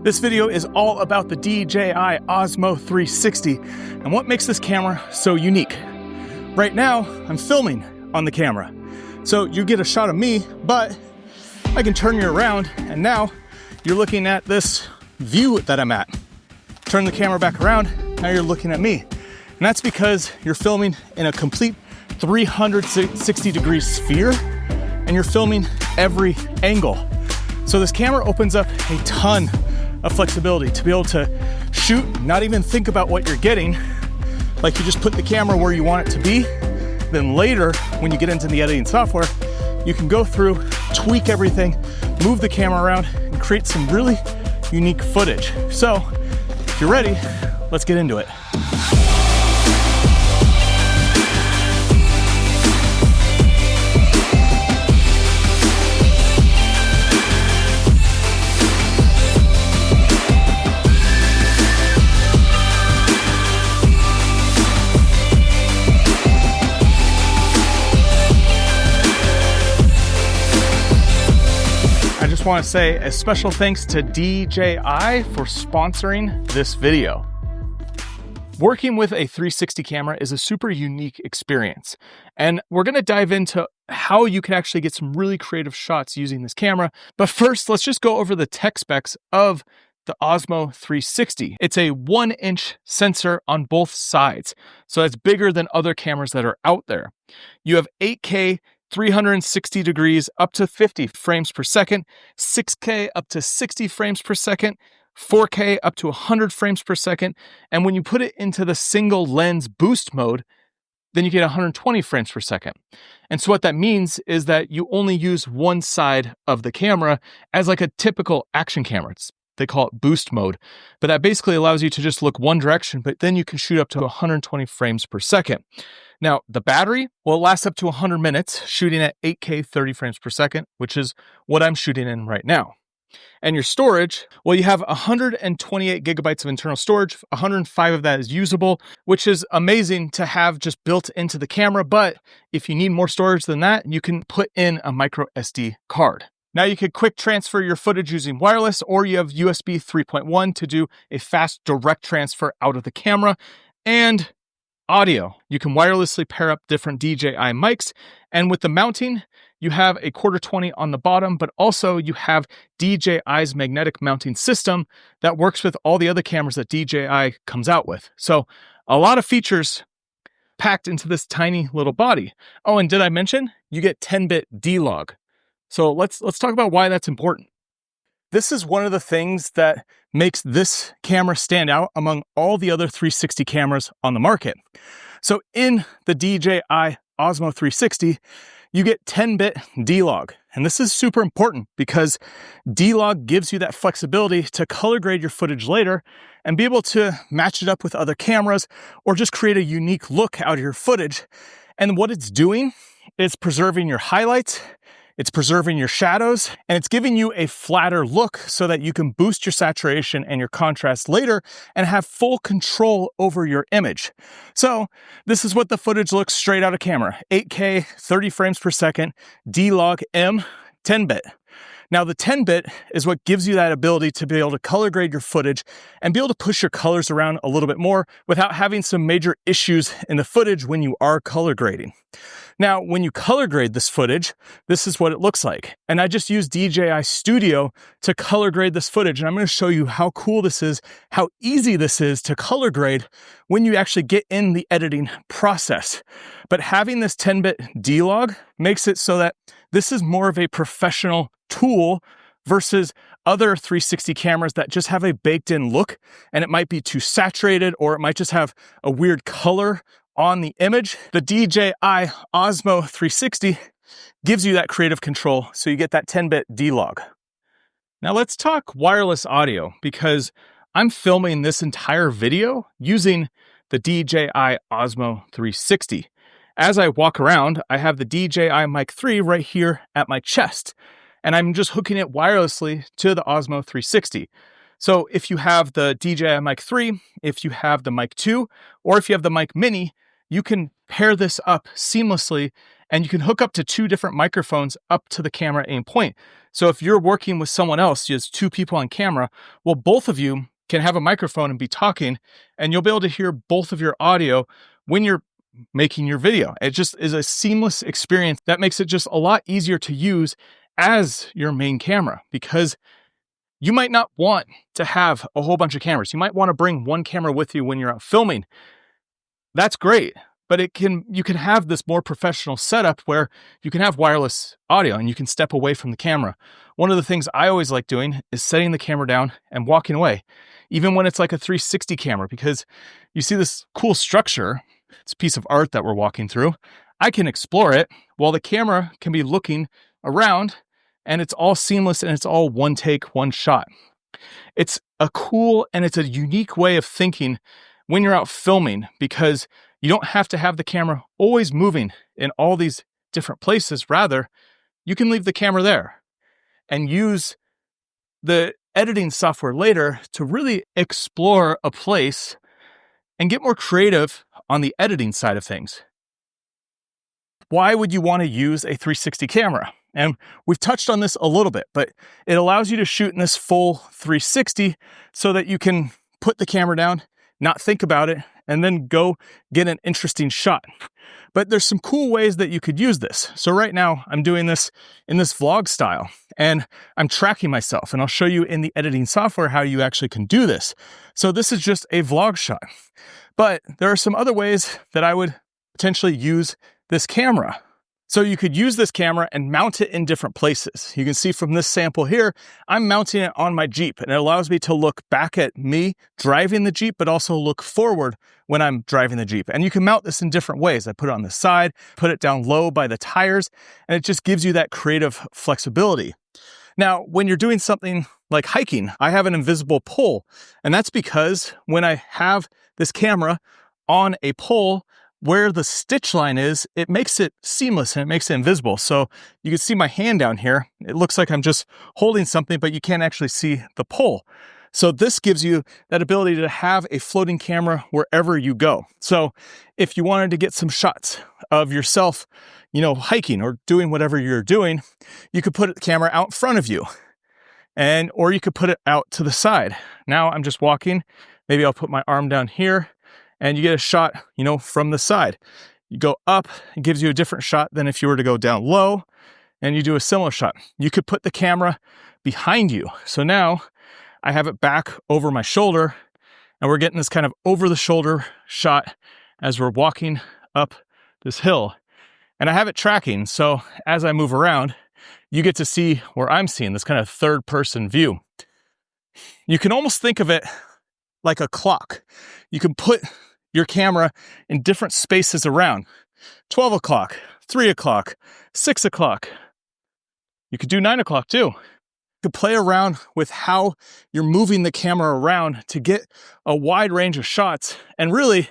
This video is all about the DJI Osmo 360 and what makes this camera so unique. Right now, I'm filming on the camera. So you get a shot of me, but I can turn you around and now you're looking at this view that I'm at. Turn the camera back around, now you're looking at me. And that's because you're filming in a complete 360 degree sphere and you're filming every angle. So this camera opens up a ton of flexibility to be able to shoot, not even think about what you're getting. Like you just put the camera where you want it to be. Then later, when you get into the editing software, you can go through, tweak everything, move the camera around, and create some really unique footage. So if you're ready, let's get into it. I want to say a special thanks to DJI for sponsoring this video. Working with a 360 camera is a super unique experience, and we're going to dive into how you can actually get some really creative shots using this camera. But first, let's just go over the tech specs of the Osmo 360. It's a 1-inch sensor on both sides, so it's bigger than other cameras that are out there. You have 8K 360 degrees up to 50 frames per second, 6K up to 60 frames per second, 4K up to 100 frames per second, and when you put it into the single lens boost mode, then you get 120 frames per second. And so what that means is that you only use one side of the camera as like a typical action camera. They call it boost mode, but that basically allows you to just look one direction, but then you can shoot up to 120 frames per second. Now, the battery will last up to 100 minutes, shooting at 8K 30 frames per second, which is what I'm shooting in right now. And your storage, well, you have 128 gigabytes of internal storage, 105 of that is usable, which is amazing to have just built into the camera. But if you need more storage than that, you can put in a micro SD card. Now you can quick transfer your footage using wireless, or you have USB 3.1 to do a fast direct transfer out of the camera. And audio, you can wirelessly pair up different DJI mics. And with the mounting, you have a 1/4-20 on the bottom, but also you have DJI's magnetic mounting system that works with all the other cameras that DJI comes out with. So a lot of features packed into this tiny little body. Oh, and did I mention you get 10-bit D-Log? So let's talk about why that's important. This is one of the things that makes this camera stand out among all the other 360 cameras on the market. So in the DJI Osmo 360, you get 10-bit D-Log. And this is super important because D-Log gives you that flexibility to color grade your footage later and be able to match it up with other cameras or just create a unique look out of your footage. And what it's doing is preserving your highlights, it's preserving your shadows, and it's giving you a flatter look so that you can boost your saturation and your contrast later and have full control over your image. So this is what the footage looks straight out of camera. 8K, 30 frames per second, D-Log M, 10-bit. Now the 10-bit is what gives you that ability to be able to color grade your footage and be able to push your colors around a little bit more without having some major issues in the footage when you are color grading. Now, when you color grade this footage, this is what it looks like. And I just used DJI Studio to color grade this footage. And I'm going to show you how cool this is, how easy this is to color grade when you actually get in the editing process. But having this 10-bit D-Log makes it so that this is more of a professional tool versus other 360 cameras that just have a baked-in look, and it might be too saturated, or it might just have a weird color on the image. The DJI Osmo 360 gives you that creative control, so you get that 10-bit D-Log. Now let's talk wireless audio, because I'm filming this entire video using the DJI Osmo 360. As I walk around, I have the DJI Mic 3 right here at my chest, and I'm just hooking it wirelessly to the Osmo 360. So if you have the DJI Mic 3, if you have the Mic 2, or if you have the Mic Mini, you can pair this up seamlessly And you can hook up to 2 different microphones up to the camera at any point. So if you're working with someone else, there's 2 people on camera, well, both of you can have a microphone and be talking, and you'll be able to hear both of your audio when you're making your video. It just is a seamless experience that makes it just a lot easier to use as your main camera, because you might not want to have a whole bunch of cameras. You might want to bring one camera with you when you're out filming. That's great, but you can have this more professional setup where you can have wireless audio and you can step away from the camera. One of the things I always like doing is setting the camera down and walking away, even when it's like a 360 camera, because you see this cool structure, it's a piece of art that we're walking through. I can explore it while the camera can be looking around, and it's all seamless and it's all one take, one shot. It's a cool and it's a unique way of thinking when you're out filming, because you don't have to have the camera always moving in all these different places. Rather, you can leave the camera there and use the editing software later to really explore a place and get more creative on the editing side of things. Why would you want to use a 360 camera? And we've touched on this a little bit, but it allows you to shoot in this full 360 so that you can put the camera down, not think about it, and then go get an interesting shot. But there's some cool ways that you could use this. So right now I'm doing this in this vlog style, and I'm tracking myself, and I'll show you in the editing software how you actually can do this. So this is just a vlog shot, but there are some other ways that I would potentially use this camera. So you could use this camera and mount it in different places. You can see from this sample here, I'm mounting it on my Jeep, and it allows me to look back at me driving the Jeep, but also look forward when I'm driving the Jeep. And you can mount this in different ways. I put it on the side, put it down low by the tires, and it just gives you that creative flexibility. Now, when you're doing something like hiking, I have an invisible pole, and that's because when I have this camera on a pole, where the stitch line is, it makes it seamless and it makes it invisible. So you can see my hand down here. It looks like I'm just holding something, but you can't actually see the pole. So this gives you that ability to have a floating camera wherever you go. So if you wanted to get some shots of yourself, hiking or doing whatever you're doing, you could put the camera out in front of you, or you could put it out to the side. Now I'm just walking. Maybe I'll put my arm down here, and you get a shot, from the side. You go up, it gives you a different shot than if you were to go down low and you do a similar shot. You could put the camera behind you. So now I have it back over my shoulder, and we're getting this kind of over the shoulder shot as we're walking up this hill. And I have it tracking. So as I move around, you get to see where I'm seeing this kind of third person view. You can almost think of it like a clock. You can put your camera in different spaces around. 12 o'clock, 3 o'clock, 6 o'clock. You could do 9 o'clock too. You could play around with how you're moving the camera around to get a wide range of shots. And really,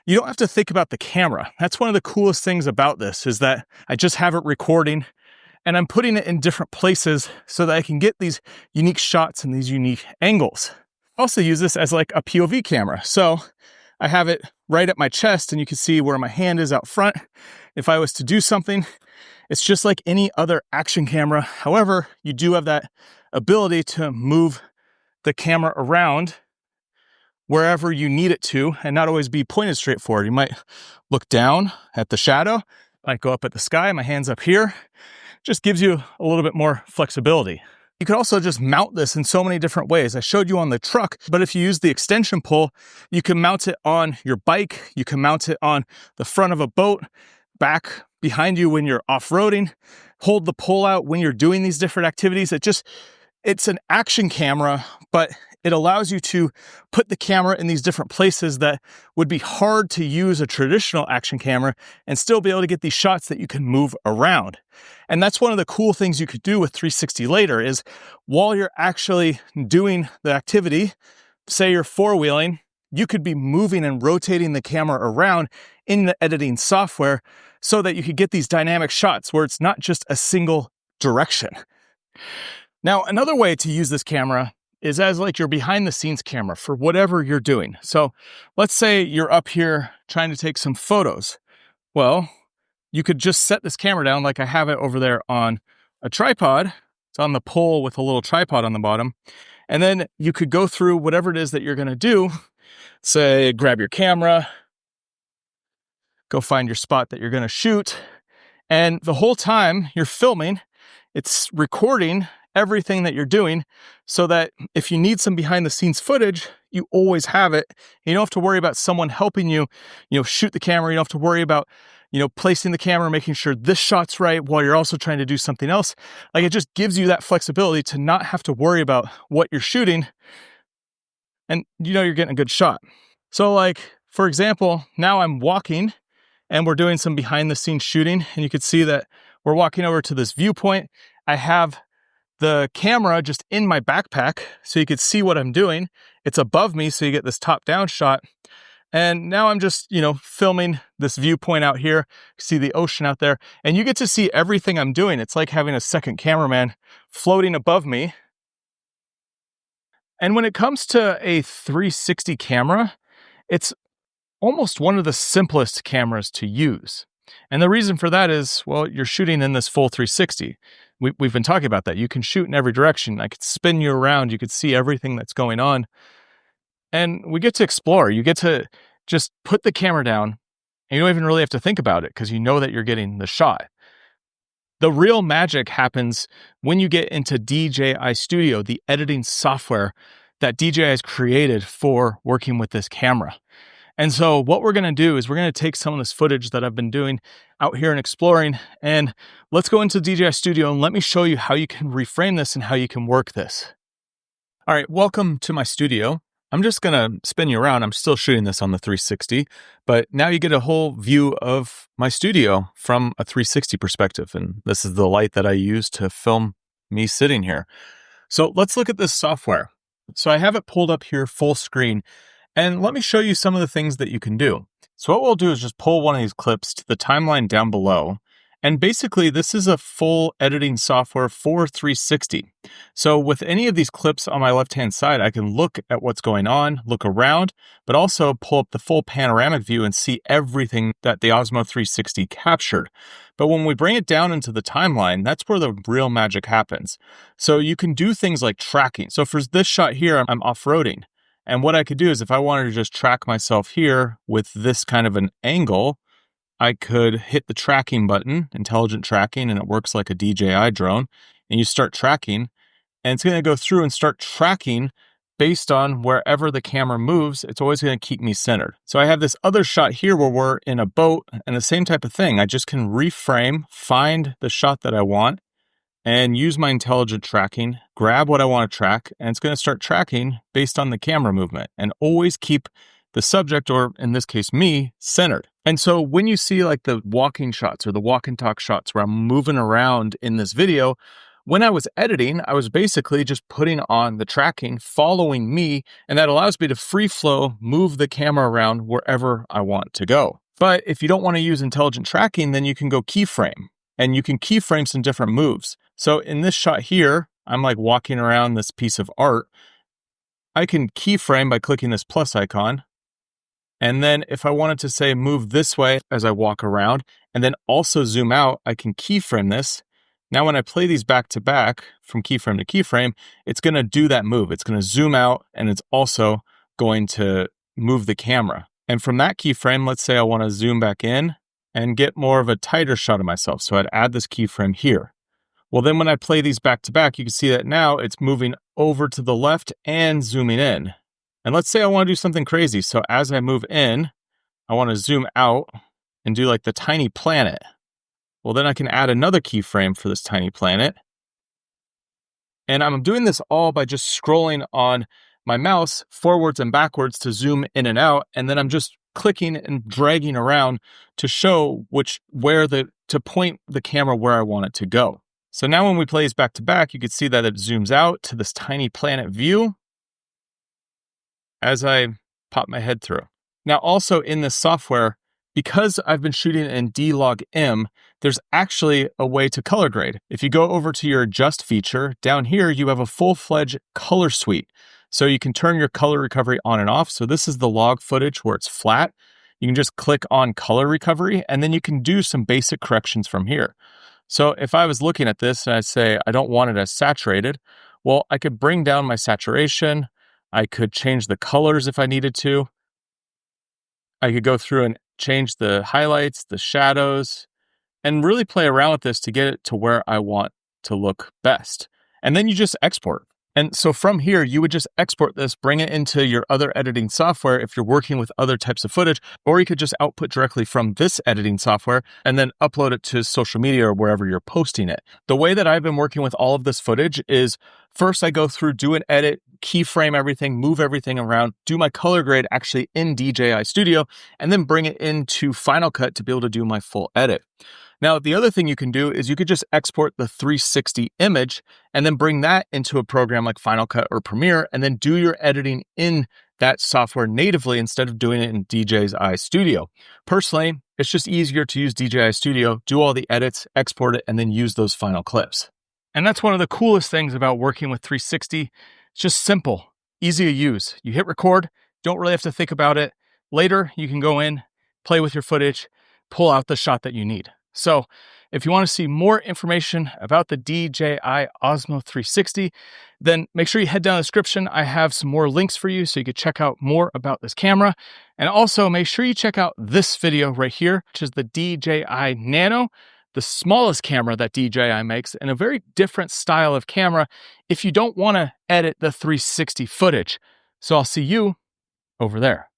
you don't have to think about the camera. That's one of the coolest things about this, is that I just have it recording and I'm putting it in different places so that I can get these unique shots and these unique angles. I also use this as like a POV camera. So I have it right at my chest, and you can see where my hand is out front. If I was to do something, it's just like any other action camera. However, you do have that ability to move the camera around wherever you need it to, and not always be pointed straight forward. You might look down at the shadow, might go up at the sky, my hand's up here. Just gives you a little bit more flexibility. You could also just mount this in so many different ways. I showed you on the truck, but if you use the extension pole, you can mount it on your bike. You can mount it on the front of a boat, back behind you when you're off-roading, hold the pole out when you're doing these different activities. It's an action camera, but it allows you to put the camera in these different places that would be hard to use a traditional action camera and still be able to get these shots that you can move around. And that's one of the cool things you could do with 360 later, is while you're actually doing the activity, say you're four-wheeling, you could be moving and rotating the camera around in the editing software so that you could get these dynamic shots where it's not just a single direction. Now, another way to use this camera is as like your behind the scenes camera for whatever you're doing. So let's say you're up here trying to take some photos. Well, you could just set this camera down like I have it over there on a tripod. It's on the pole with a little tripod on the bottom. And then you could go through whatever it is that you're gonna do. Say, grab your camera, go find your spot that you're gonna shoot. And the whole time you're filming, it's recording everything that you're doing so that if you need some behind the scenes footage, you always have it. You don't have to worry about someone helping you, shoot the camera. You don't have to worry about, placing the camera, making sure this shot's right while you're also trying to do something else. Like, it just gives you that flexibility to not have to worry about what you're shooting, and you're getting a good shot. So like, for example, now I'm walking and we're doing some behind the scenes shooting, and you can see that we're walking over to this viewpoint. I have the camera just in my backpack so you could see what I'm doing. It's above me, so you get this top down shot. And now I'm just, filming this viewpoint out here. See the ocean out there, and you get to see everything I'm doing. It's like having a second cameraman floating above me. And when it comes to a 360 camera, it's almost one of the simplest cameras to use. And the reason for that is, well, you're shooting in this full 360. We've been talking about that. You can shoot in every direction. I could spin you around. You could see everything that's going on. And we get to explore. You get to just put the camera down, and you don't even really have to think about it because you know that you're getting the shot. The real magic happens when you get into DJI Studio, the editing software that DJI has created for working with this camera. And so what we're going to do is we're going to take some of this footage that I've been doing out here and exploring, and let's go into DJI Studio and let me show you how you can reframe this and how you can work this. All right, welcome to my studio. I'm just going to spin you around. I'm still shooting this on the 360, but now you get a whole view of my studio from a 360 perspective. And this is the light that I use to film me sitting here. So let's look at this software. So I have it pulled up here full screen, and let me show you some of the things that you can do. So what we'll do is just pull one of these clips to the timeline down below. And basically, this is a full editing software for 360. So with any of these clips on my left-hand side, I can look at what's going on, look around, but also pull up the full panoramic view and see everything that the Osmo 360 captured. But when we bring it down into the timeline, that's where the real magic happens. So you can do things like tracking. So for this shot here, I'm off-roading. And what I could do is if I wanted to just track myself here with this kind of an angle, I could hit the tracking button, intelligent tracking, and it works like a DJI drone. And you start tracking, and it's going to go through and start tracking based on wherever the camera moves. It's always going to keep me centered. So I have this other shot here where we're in a boat, and the same type of thing. I just can reframe, find the shot that I want, and use my intelligent tracking, grab what I want to track, and it's going to start tracking based on the camera movement, and always keep the subject, or in this case, me, centered. And so when you see like the walking shots or the walk and talk shots where I'm moving around in this video, when I was editing, I was basically just putting on the tracking, following me, and that allows me to free flow, move the camera around wherever I want to go. But if you don't want to use intelligent tracking, then you can go keyframe, and you can keyframe some different moves. So in this shot here, I'm like walking around this piece of art. I can keyframe by clicking this plus icon. And then if I wanted to say move this way as I walk around and then also zoom out, I can keyframe this. Now when I play these back to back from keyframe to keyframe, it's going to do that move. It's going to zoom out, and it's also going to move the camera. And from that keyframe, let's say I want to zoom back in and get more of a tighter shot of myself. So I'd add this keyframe here. Well, then when I play these back to back, you can see that now it's moving over to the left and zooming in. And let's say I want to do something crazy. So as I move in, I want to zoom out and do like the tiny planet. Well, then I can add another keyframe for this tiny planet. And I'm doing this all by just scrolling on my mouse forwards and backwards to zoom in and out. And then I'm just clicking and dragging around to show to point the camera where I want it to go. So now when we play these back to back, you can see that it zooms out to this tiny planet view as I pop my head through. Now also in this software, because I've been shooting in D-Log-M, there's actually a way to color grade. If you go over to your adjust feature, down here you have a full-fledged color suite. So you can turn your color recovery on and off. So this is the log footage where it's flat. you can just click on color recovery, and then you can do some basic corrections from here. So if I was looking at this and I say, I don't want it as saturated, well, I could bring down my saturation. I could change the colors if I needed to. I could go through and change the highlights, the shadows, and really play around with this to get it to where I want to look best. And then you just export. And so from here, you would just export this, bring it into your other editing software if you're working with other types of footage, or you could just output directly from this editing software and then upload it to social media or wherever you're posting it. The way that I've been working with all of this footage is first I go through, do an edit, keyframe everything, move everything around, do my color grade actually in DJI Studio, and then bring it into Final Cut to be able to do my full edit. Now, the other thing you can do is you could just export the 360 image and then bring that into a program like Final Cut or Premiere and then do your editing in that software natively instead of doing it in DJI Studio. Personally, it's just easier to use DJI Studio, do all the edits, export it, and then use those final clips. And that's one of the coolest things about working with 360. It's just simple, easy to use. You hit record, don't really have to think about it. Later, you can go in, play with your footage, pull out the shot that you need. So if you want to see more information about the DJI Osmo 360, then make sure you head down the description. I have some more links for you so you can check out more about this camera. And also make sure you check out this video right here, which is the DJI Nano, the smallest camera that DJI makes, and a very different style of camera if you don't want to edit the 360 footage. So I'll see you over there.